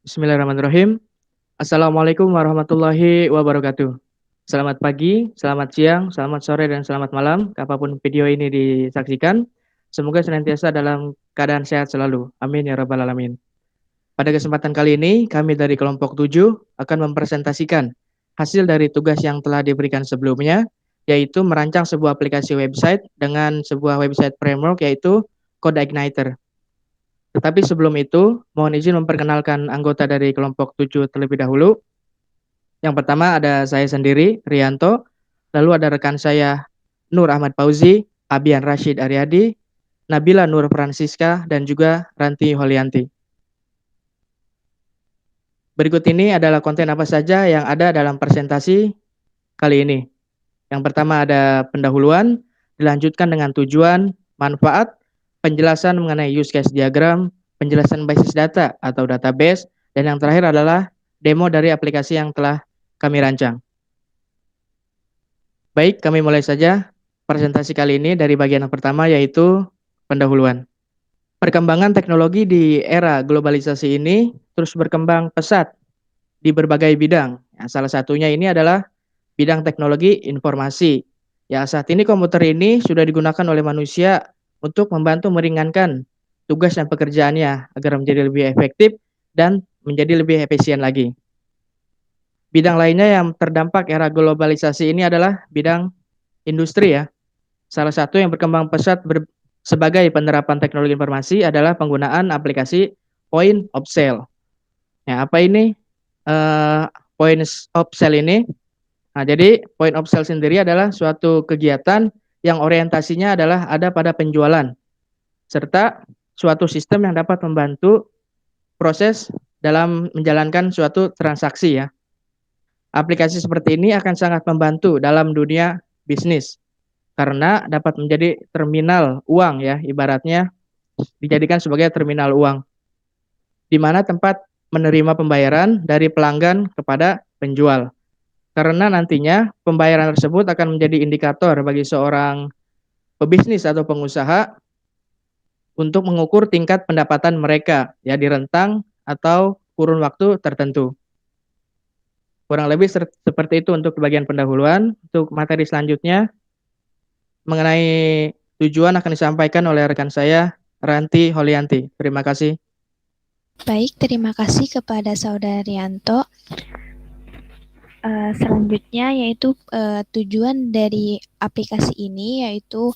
Bismillahirrahmanirrahim. Assalamualaikum warahmatullahi wabarakatuh. Selamat pagi, selamat siang, selamat sore, dan selamat malam. Kapanpun video ini disaksikan, semoga senantiasa dalam keadaan sehat selalu. Amin ya rabbal alamin. Pada kesempatan kali ini, kami dari kelompok 7 akan mempresentasikan hasil dari tugas yang telah diberikan sebelumnya, yaitu merancang sebuah aplikasi website dengan sebuah website framework yaitu CodeIgniter. Tetapi sebelum itu, mohon izin memperkenalkan anggota dari kelompok 7 terlebih dahulu. Yang pertama ada saya sendiri, Rianto. Lalu ada rekan saya, Nur Ahmad Fauzi, Abian Rashid Aryadi, Nabila Nur Francisca, dan juga Ranti Holianti. Berikut ini adalah konten apa saja yang ada dalam presentasi kali ini. Yang pertama ada pendahuluan, dilanjutkan dengan tujuan, manfaat, penjelasan mengenai use case diagram, penjelasan basis data atau database, dan yang terakhir adalah demo dari aplikasi yang telah kami rancang. Baik, kami mulai saja presentasi kali ini dari bagian yang pertama yaitu pendahuluan. Perkembangan teknologi di era globalisasi ini terus berkembang pesat di berbagai bidang. Ya, salah satunya ini adalah bidang teknologi informasi. Ya, saat ini komputer ini sudah digunakan oleh manusia untuk membantu meringankan tugas dan pekerjaannya agar menjadi lebih efektif dan menjadi lebih efisien lagi. Bidang lainnya yang terdampak era globalisasi ini adalah bidang industri ya. Salah satu yang berkembang pesat sebagai penerapan teknologi informasi adalah penggunaan aplikasi point of sale. Ya, apa ini point of sale ini? Nah, jadi point of sale sendiri adalah suatu kegiatan yang orientasinya adalah ada pada penjualan serta suatu sistem yang dapat membantu proses dalam menjalankan suatu transaksi ya. Aplikasi seperti ini akan sangat membantu dalam dunia bisnis karena dapat menjadi terminal uang ya, ibaratnya dijadikan sebagai terminal uang di mana tempat menerima pembayaran dari pelanggan kepada penjual. Karena nantinya pembayaran tersebut akan menjadi indikator bagi seorang pebisnis atau pengusaha untuk mengukur tingkat pendapatan mereka ya di rentang atau kurun waktu tertentu. Kurang lebih seperti itu untuk bagian pendahuluan. Untuk materi selanjutnya mengenai tujuan akan disampaikan oleh rekan saya Ranti Holianti. Terima kasih. Baik, terima kasih kepada Saudara Rianto. Selanjutnya yaitu tujuan dari aplikasi ini yaitu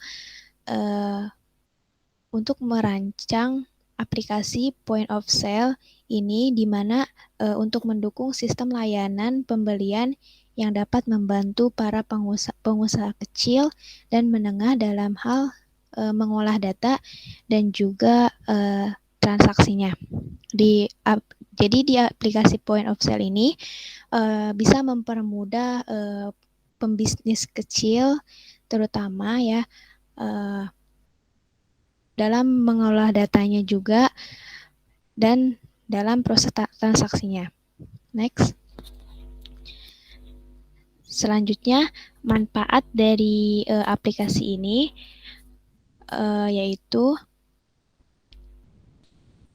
untuk merancang aplikasi point of sale ini di mana untuk mendukung sistem layanan pembelian yang dapat membantu para pengusaha kecil dan menengah dalam hal mengolah data dan juga transaksinya. Jadi di aplikasi point of sale ini bisa mempermudah pembisnis kecil terutama ya dalam mengolah datanya juga dan dalam proses transaksinya. Next. Selanjutnya manfaat dari aplikasi ini yaitu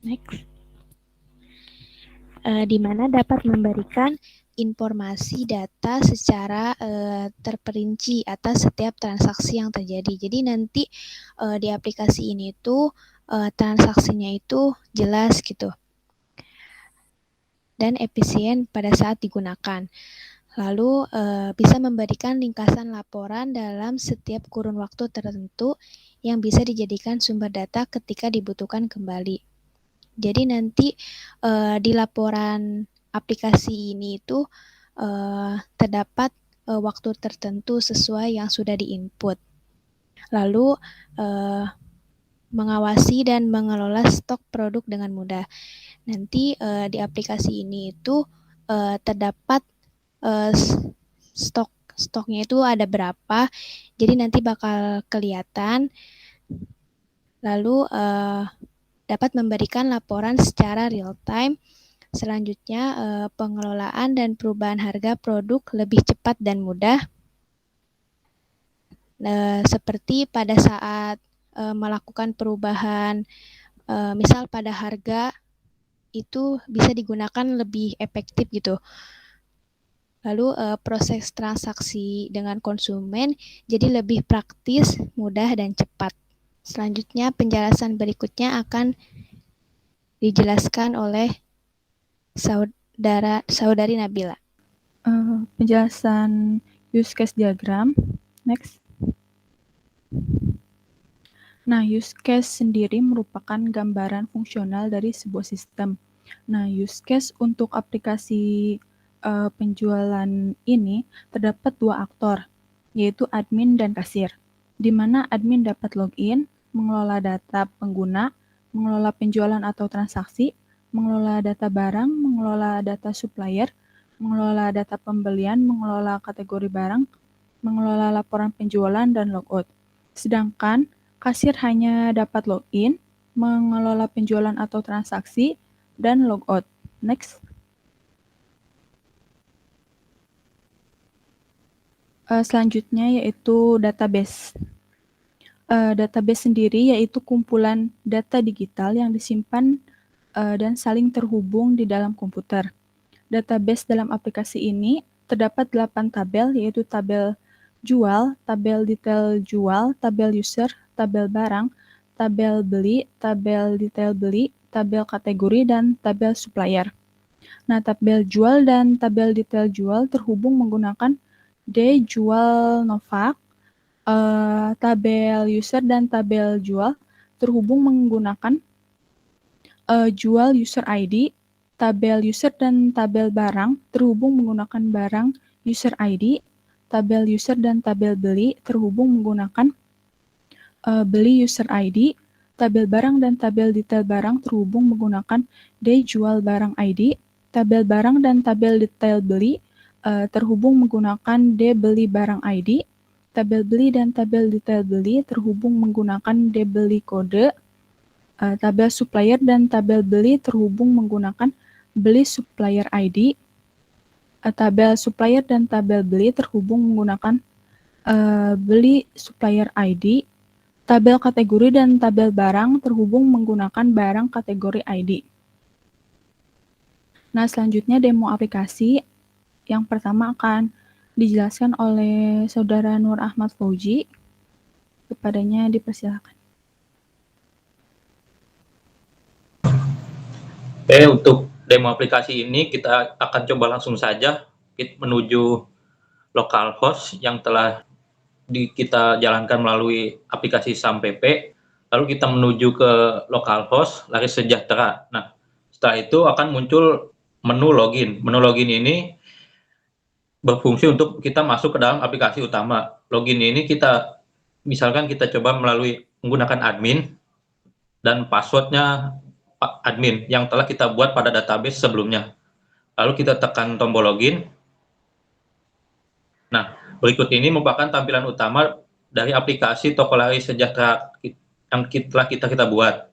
next. Di mana dapat memberikan informasi data secara terperinci atas setiap transaksi yang terjadi. Jadi nanti di aplikasi ini tuh transaksinya itu jelas gitu dan efisien pada saat digunakan. Lalu bisa memberikan ringkasan laporan dalam setiap kurun waktu tertentu yang bisa dijadikan sumber data ketika dibutuhkan kembali. Jadi nanti di laporan aplikasi ini itu terdapat waktu tertentu sesuai yang sudah diinput. Lalu mengawasi dan mengelola stok produk dengan mudah. Nanti di aplikasi ini itu terdapat stoknya itu ada berapa. Jadi nanti bakal kelihatan. Lalu dapat memberikan laporan secara real time. Selanjutnya, pengelolaan dan perubahan harga produk lebih cepat dan mudah. Seperti pada saat melakukan perubahan, misal pada harga itu bisa digunakan lebih efektif gitu. Lalu proses transaksi dengan konsumen jadi lebih praktis, mudah, dan cepat. Selanjutnya penjelasan berikutnya akan dijelaskan oleh saudari Nabila. Penjelasan use case diagram. Next. Nah, use case sendiri merupakan gambaran fungsional dari sebuah sistem. Nah, use case untuk aplikasi penjualan ini terdapat dua aktor, yaitu admin dan kasir, di mana admin dapat login, mengelola data pengguna, mengelola penjualan atau transaksi, mengelola data barang, mengelola data supplier, mengelola data pembelian, mengelola kategori barang, mengelola laporan penjualan, dan logout. Sedangkan kasir hanya dapat login, mengelola penjualan atau transaksi, dan logout. Next. Selanjutnya yaitu database. Database sendiri yaitu kumpulan data digital yang disimpan dan saling terhubung di dalam komputer. Database dalam aplikasi ini terdapat 8 tabel, yaitu tabel jual, tabel detail jual, tabel user, tabel barang, tabel beli, tabel detail beli, tabel kategori, dan tabel supplier. Nah, tabel jual dan tabel detail jual terhubung menggunakan jual Novak. Tabel user dan tabel jual terhubung menggunakan jual user ID. Tabel user dan tabel barang terhubung menggunakan barang user ID. Tabel user dan tabel beli terhubung menggunakan beli user ID. Tabel barang dan tabel detail barang terhubung menggunakan jual barang ID. Tabel barang dan tabel detail beli terhubung menggunakan beli barang ID. Tabel beli dan tabel detail beli terhubung menggunakan beli kode. Tabel supplier dan tabel beli terhubung menggunakan beli supplier ID. Tabel supplier dan tabel beli terhubung menggunakan beli supplier ID. Tabel kategori dan tabel barang terhubung menggunakan barang kategori ID. Nah, selanjutnya demo aplikasi. Yang pertama akan dijelaskan oleh Saudara Nur Ahmad Fauji. Kepadanya dipersilakan. Oke, untuk demo aplikasi ini kita akan coba langsung saja menuju localhost yang telah kita jalankan melalui aplikasi SAM-PP. Lalu kita menuju ke localhost Laris Sejahtera. Nah, setelah itu akan muncul menu login. Menu login ini berfungsi untuk kita masuk ke dalam aplikasi utama. Login ini misalkan kita coba menggunakan admin dan passwordnya admin yang telah kita buat pada database sebelumnya. Lalu kita tekan tombol login. Nah, berikut ini merupakan tampilan utama dari aplikasi Toko Laris Sejahtera yang telah kita buat.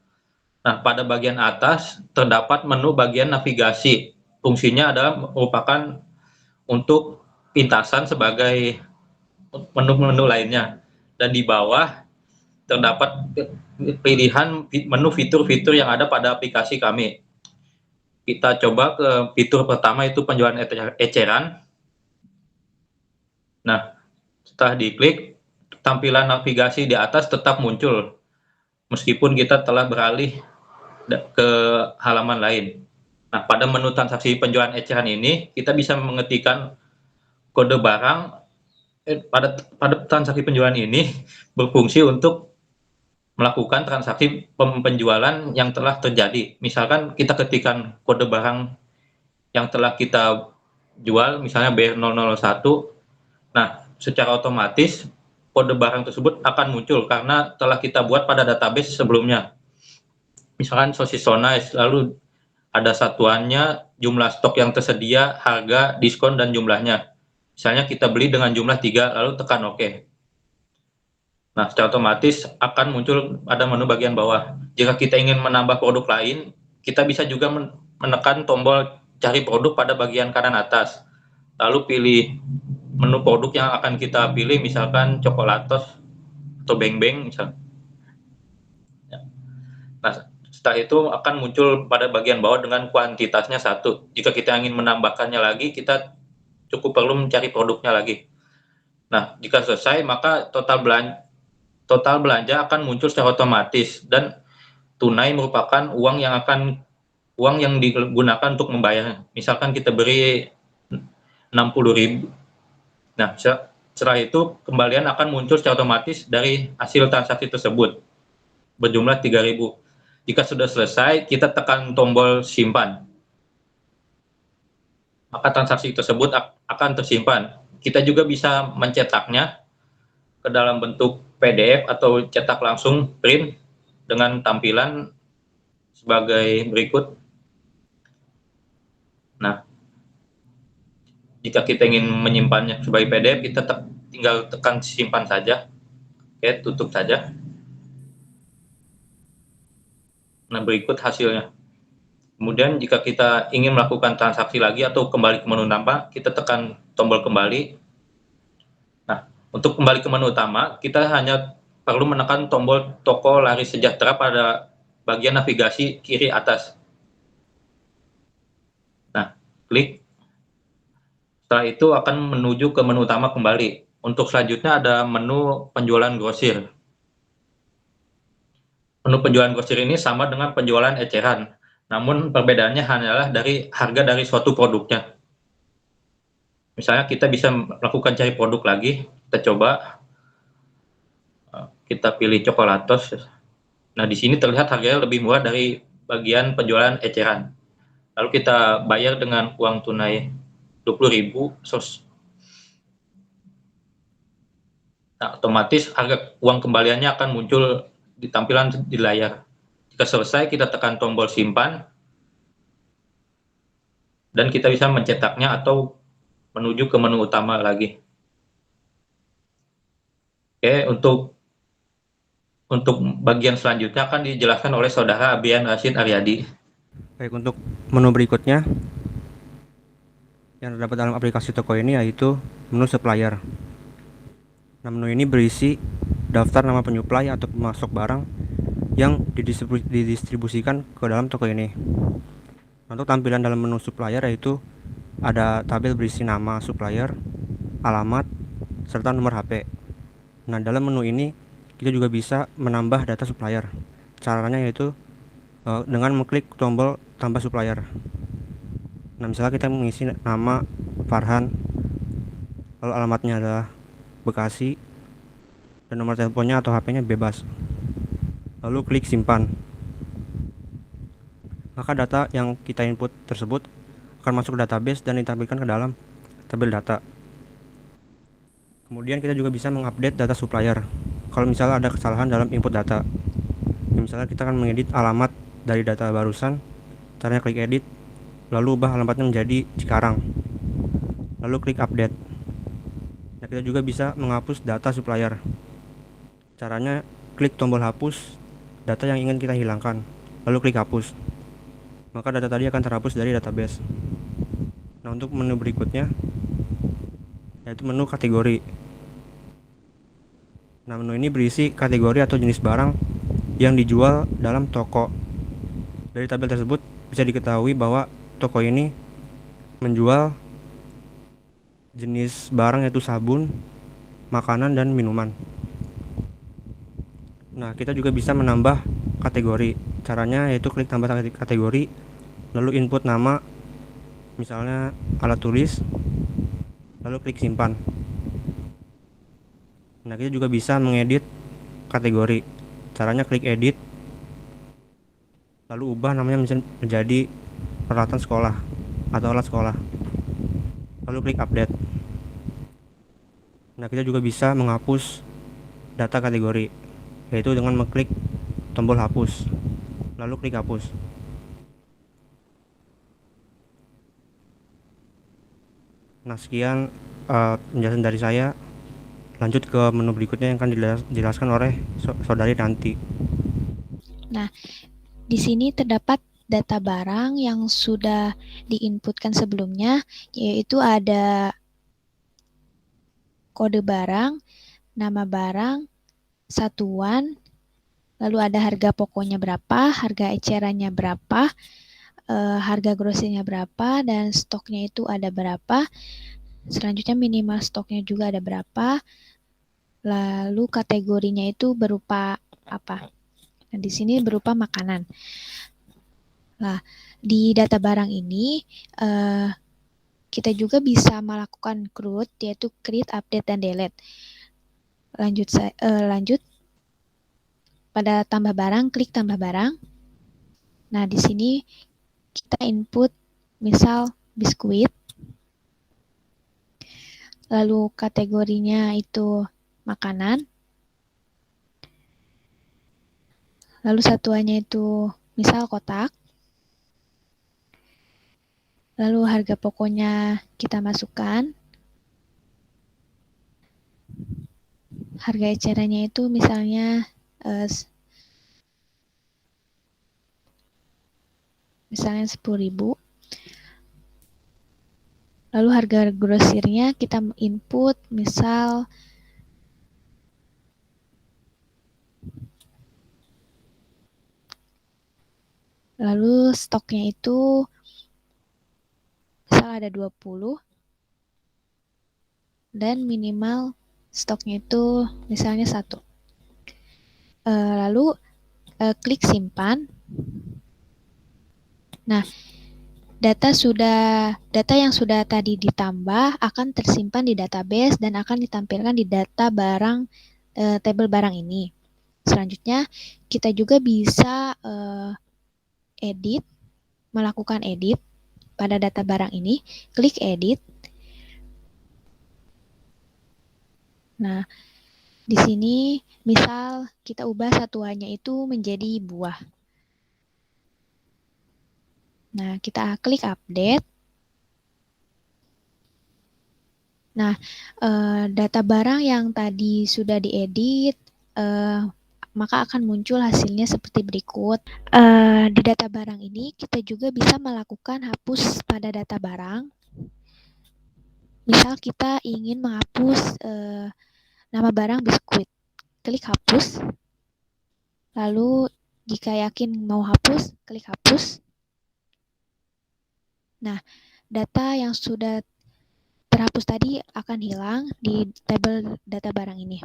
Nah, pada bagian atas terdapat menu bagian navigasi. Fungsinya adalah merupakan untuk pintasan sebagai menu-menu lainnya. Dan di bawah terdapat pilihan menu fitur-fitur yang ada pada aplikasi kami. Kita coba ke fitur pertama, itu penjualan eceran. Nah, setelah diklik, tampilan navigasi di atas tetap muncul meskipun kita telah beralih ke halaman lain. Nah, pada menu transaksi penjualan eceran ini kita bisa mengetikkan kode barang. Pada transaksi penjualan ini berfungsi untuk melakukan transaksi penjualan yang telah terjadi. Misalkan kita ketikkan kode barang yang telah kita jual, misalnya B001. Nah, secara otomatis kode barang tersebut akan muncul karena telah kita buat pada database sebelumnya. Misalkan sosis Sonais, lalu ada satuannya, jumlah stok yang tersedia, harga, diskon, dan jumlahnya. Misalnya kita beli dengan jumlah 3, lalu tekan OK. Nah, secara otomatis akan muncul pada menu bagian bawah. Jika kita ingin menambah produk lain, kita bisa juga menekan tombol cari produk pada bagian kanan atas. Lalu pilih menu produk yang akan kita pilih, misalkan Coklatos atau Beng Beng misalnya. Nah, Setelah itu akan muncul pada bagian bawah dengan kuantitasnya 1. Jika kita ingin menambahkannya lagi, kita cukup perlu mencari produknya lagi. Nah, jika selesai, maka total belanja akan muncul secara otomatis, dan tunai merupakan uang yang digunakan untuk membayar. Misalkan kita beri 60.000. Nah, setelah itu kembalian akan muncul secara otomatis dari hasil transaksi tersebut berjumlah 3.000. Jika sudah selesai, kita tekan tombol simpan. Maka transaksi tersebut akan tersimpan. Kita juga bisa mencetaknya ke dalam bentuk PDF atau cetak langsung print dengan tampilan sebagai berikut. Nah, jika kita ingin menyimpannya sebagai PDF, kita tinggal tekan simpan saja. Oke, tutup saja. Nah, berikut hasilnya. Kemudian jika kita ingin melakukan transaksi lagi atau kembali ke menu utama, kita tekan tombol kembali. Nah, untuk kembali ke menu utama, kita hanya perlu menekan tombol toko lari sejahtera pada bagian navigasi kiri atas. Nah, klik. Setelah itu akan menuju ke menu utama kembali. Untuk selanjutnya ada menu penjualan grosir. Menu penjualan grosir ini sama dengan penjualan eceran, namun perbedaannya hanyalah dari harga dari suatu produknya. Misalnya kita bisa melakukan cari produk lagi, kita coba, kita pilih coklatos. Nah, di sini terlihat harganya lebih murah dari bagian penjualan eceran. Lalu kita bayar dengan uang tunai 20.000. Nah, otomatis harga uang kembaliannya akan muncul di tampilan di layar. Jika selesai, kita tekan tombol simpan, dan kita bisa mencetaknya atau menuju ke menu utama lagi. Oke, untuk bagian selanjutnya akan dijelaskan oleh Saudara Abian Rashid Aryadi. Baik, untuk menu berikutnya yang terdapat dalam aplikasi toko ini yaitu menu supplier. Nah, menu ini berisi daftar nama penyuplai atau pemasok barang yang didistribusikan ke dalam toko ini. Untuk tampilan dalam menu supplier yaitu ada tabel berisi nama supplier, alamat, serta nomor HP. Nah, dalam menu ini kita juga bisa menambah data supplier. Caranya yaitu dengan mengklik tombol tambah supplier. Nah, misalnya kita mengisi nama Farhan, lalu alamatnya adalah Bekasi, dan nomor teleponnya atau HP-nya bebas. Lalu klik simpan. Maka data yang kita input tersebut akan masuk ke database dan ditampilkan ke dalam tabel data. Kemudian kita juga bisa mengupdate data supplier. Kalau misalnya ada kesalahan dalam input data, misalnya kita akan mengedit alamat dari data barusan, caranya klik edit, lalu ubah alamatnya menjadi Cikarang, lalu klik update. Nah, kita juga bisa menghapus data supplier. Caranya klik tombol hapus data yang ingin kita hilangkan, lalu klik hapus. Maka data tadi akan terhapus dari database. Nah, untuk menu berikutnya yaitu menu kategori. Nah, menu ini berisi kategori atau jenis barang yang dijual dalam toko. Dari tabel tersebut bisa diketahui bahwa toko ini menjual jenis barang yaitu sabun, makanan, dan minuman. Nah, kita juga bisa menambah kategori. Caranya yaitu klik tambah kategori, lalu input nama, misalnya alat tulis, lalu klik simpan. Nah, kita juga bisa mengedit kategori. Caranya klik edit, lalu ubah namanya menjadi peralatan sekolah atau alat sekolah, lalu klik update. Nah, kita juga bisa menghapus data kategori yaitu dengan mengklik tombol hapus, lalu klik hapus. Nah, sekian penjelasan dari saya. Lanjut ke menu berikutnya yang akan dijelaskan oleh Saudari Nanti. Nah, di sini terdapat data barang yang sudah diinputkan sebelumnya, yaitu ada kode barang, nama barang, satuan, Lalu ada harga pokoknya berapa, harga ecerannya berapa, harga grosirnya berapa, dan stoknya itu ada berapa. Selanjutnya minimal stoknya juga ada berapa. Lalu kategorinya itu berupa apa? Nah, di sini berupa makanan. Nah, di data barang ini kita juga bisa melakukan CRUD, yaitu create, update, dan delete. Lanjut pada tambah barang, klik tambah barang. Nah, di sini kita input misal biskuit, lalu kategorinya itu makanan, lalu satuannya itu misal kotak, lalu harga pokoknya kita masukkan, harga ecerannya itu misalnya misalnya 10.000. Lalu harga grosirnya kita input misal lalu stoknya itu misal ada 20 dan minimal stoknya itu misalnya 1. Lalu klik simpan. Nah, data yang sudah tadi ditambah akan tersimpan di database dan akan ditampilkan di data barang tabel barang ini. Selanjutnya kita juga bisa melakukan edit pada data barang ini. Klik edit. Nah, di sini misal kita ubah satuannya itu menjadi buah. Nah, kita klik update. Nah, data barang yang tadi sudah diedit, maka akan muncul hasilnya seperti berikut. Di data barang ini, kita juga bisa melakukan hapus pada data barang. Misal kita ingin menghapus nama barang biskuit. Klik hapus. Lalu, jika yakin mau hapus, klik hapus. Nah, data yang sudah terhapus tadi akan hilang di tabel data barang ini.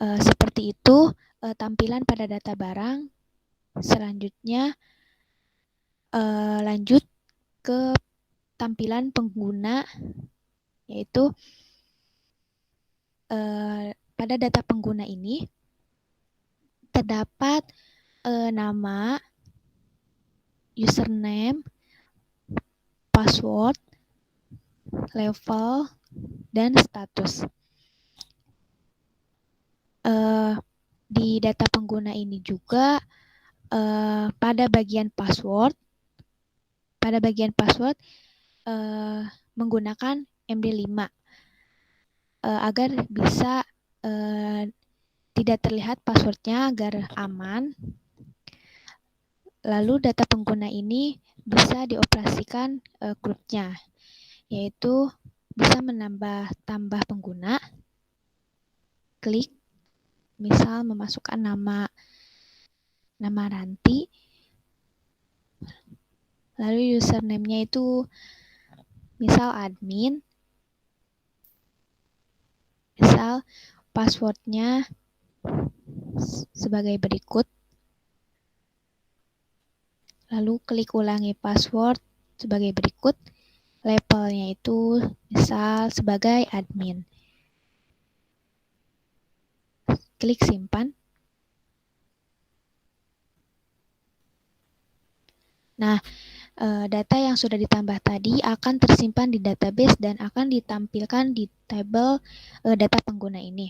Seperti itu tampilan pada data barang. Selanjutnya lanjut ke tampilan pengguna, yaitu pada data pengguna ini terdapat nama, username, password, level, dan status. Di data pengguna ini juga pada bagian password menggunakan MD5 agar bisa tidak terlihat passwordnya agar aman. Lalu data pengguna ini bisa dioperasikan CRUD-nya, yaitu bisa tambah pengguna, klik, misal memasukkan nama Ranti, lalu username-nya itu misal admin, misal password-nya sebagai berikut. Lalu klik ulangi password sebagai berikut. Labelnya itu misal sebagai admin. Klik simpan. Nah, data yang sudah ditambah tadi akan tersimpan di database dan akan ditampilkan di tabel data pengguna ini.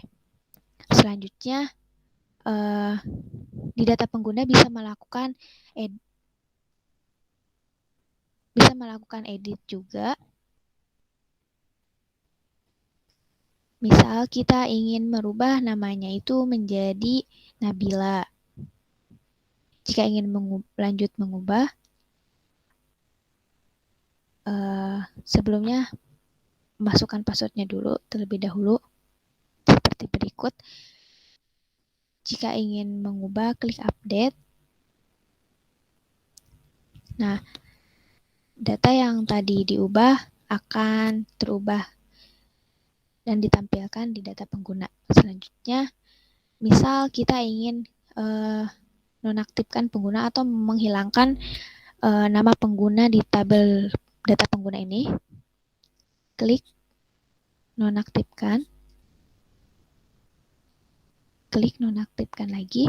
Selanjutnya, di data pengguna bisa melakukan edit juga. Misal kita ingin merubah namanya itu menjadi Nabila. Jika ingin lanjut mengubah, sebelumnya masukkan passwordnya dulu terlebih dahulu seperti berikut. Jika ingin mengubah, klik update. Nah, data yang tadi diubah akan terubah dan ditampilkan di data pengguna. Selanjutnya, misal kita ingin nonaktifkan pengguna atau menghilangkan nama pengguna di tabel data pengguna ini, klik nonaktifkan, klik nonaktifkan lagi.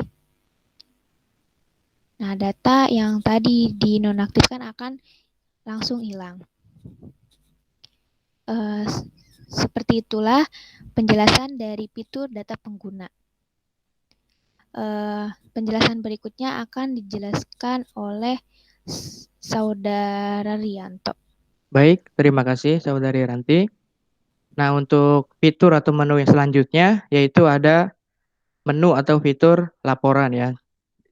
Nah, data yang tadi dinonaktifkan akan langsung hilang. Seperti itulah penjelasan dari fitur data pengguna. Penjelasan berikutnya akan dijelaskan oleh Saudara Rianto. Baik, terima kasih Saudari Ranti. Nah, untuk fitur atau menu yang selanjutnya yaitu ada menu atau fitur laporan ya.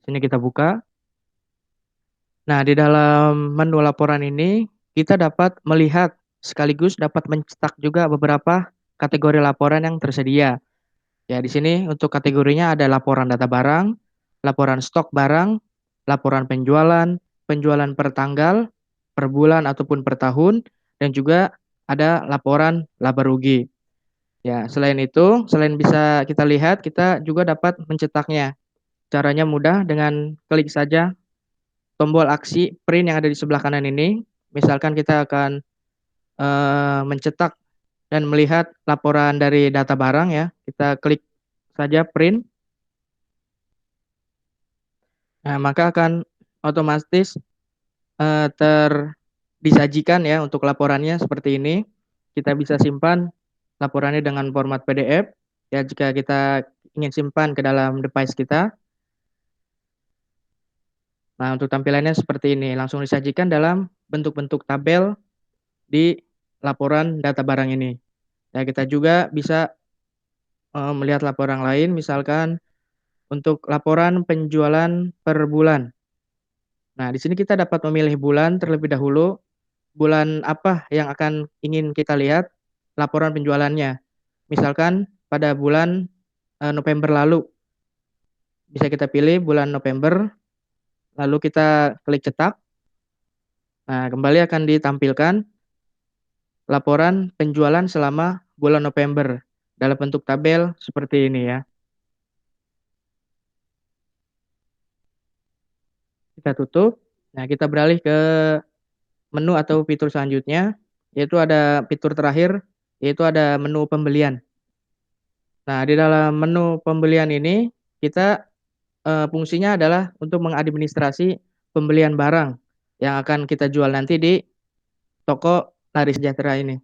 Sini kita buka. Nah, di dalam menu laporan ini kita dapat melihat sekaligus dapat mencetak juga beberapa kategori laporan yang tersedia. Ya, di sini untuk kategorinya ada laporan data barang, laporan stok barang, laporan penjualan, penjualan per tanggal, per bulan ataupun per tahun, dan juga ada laporan laba rugi. Ya, selain itu, selain bisa kita lihat, kita juga dapat mencetaknya. Caranya mudah dengan klik saja tombol aksi print yang ada di sebelah kanan ini. Misalkan kita akan mencetak dan melihat laporan dari data barang ya. Kita klik saja print. Nah, maka akan otomatis disajikan ya untuk laporannya seperti ini. Kita bisa simpan laporannya dengan format PDF ya jika kita ingin simpan ke dalam device kita. Nah, untuk tampilannya seperti ini, langsung disajikan dalam bentuk-bentuk tabel di laporan data barang ini. Ya, kita juga bisa melihat laporan lain, misalkan untuk laporan penjualan per bulan. Nah, di sini kita dapat memilih bulan terlebih dahulu, bulan apa yang akan ingin kita lihat laporan penjualannya. Misalkan pada bulan November lalu, bisa kita pilih bulan November, lalu kita klik cetak. Nah, kembali akan ditampilkan laporan penjualan selama bulan November dalam bentuk tabel seperti ini ya. Kita tutup. Nah, kita beralih ke menu atau fitur selanjutnya, yaitu ada fitur terakhir, yaitu ada menu pembelian. Nah, di dalam menu pembelian ini, kita fungsinya adalah untuk mengadministrasi pembelian barang yang akan kita jual nanti di toko Lari Sejahtera ini.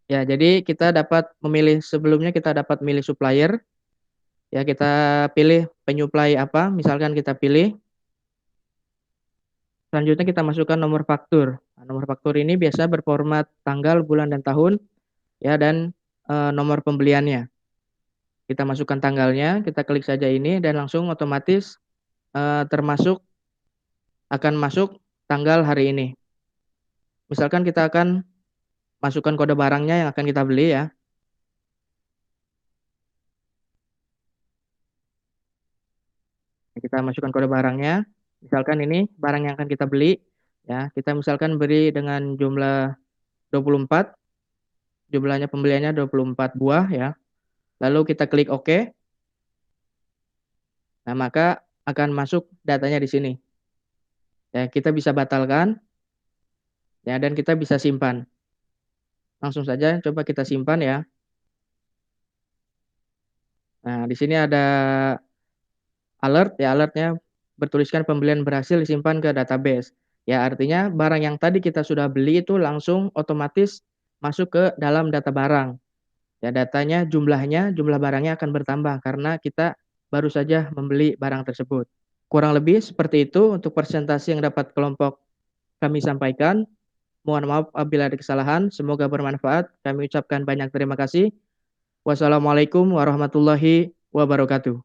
Ya, jadi kita dapat memilih sebelumnya kita dapat milih supplier. Ya, kita pilih penyuplai apa, misalkan kita pilih. Selanjutnya kita masukkan nomor faktur. Nah, nomor faktur ini biasa berformat tanggal, bulan, dan tahun, ya, dan nomor pembeliannya. Kita masukkan tanggalnya, kita klik saja ini, dan langsung otomatis akan masuk tanggal hari ini. Misalkan kita akan masukkan kode barangnya yang akan kita beli ya. Kita masukkan kode barangnya. Misalkan ini barang yang akan kita beli ya. Kita misalkan beri dengan jumlah 24. Jumlahnya pembeliannya 24 buah ya. Lalu kita klik OK. Nah, maka akan masuk datanya di sini. Ya, kita bisa batalkan ya dan kita bisa simpan. Langsung saja coba kita simpan ya. Nah, di sini ada alert ya, alertnya bertuliskan pembelian berhasil disimpan ke database. Ya, artinya barang yang tadi kita sudah beli itu langsung otomatis masuk ke dalam data barang. Ya, datanya jumlah barangnya akan bertambah karena kita baru saja membeli barang tersebut. Kurang lebih seperti itu untuk presentasi yang dapat kelompok kami sampaikan. Mohon maaf apabila ada kesalahan, semoga bermanfaat. Kami ucapkan banyak terima kasih. Wassalamualaikum warahmatullahi wabarakatuh.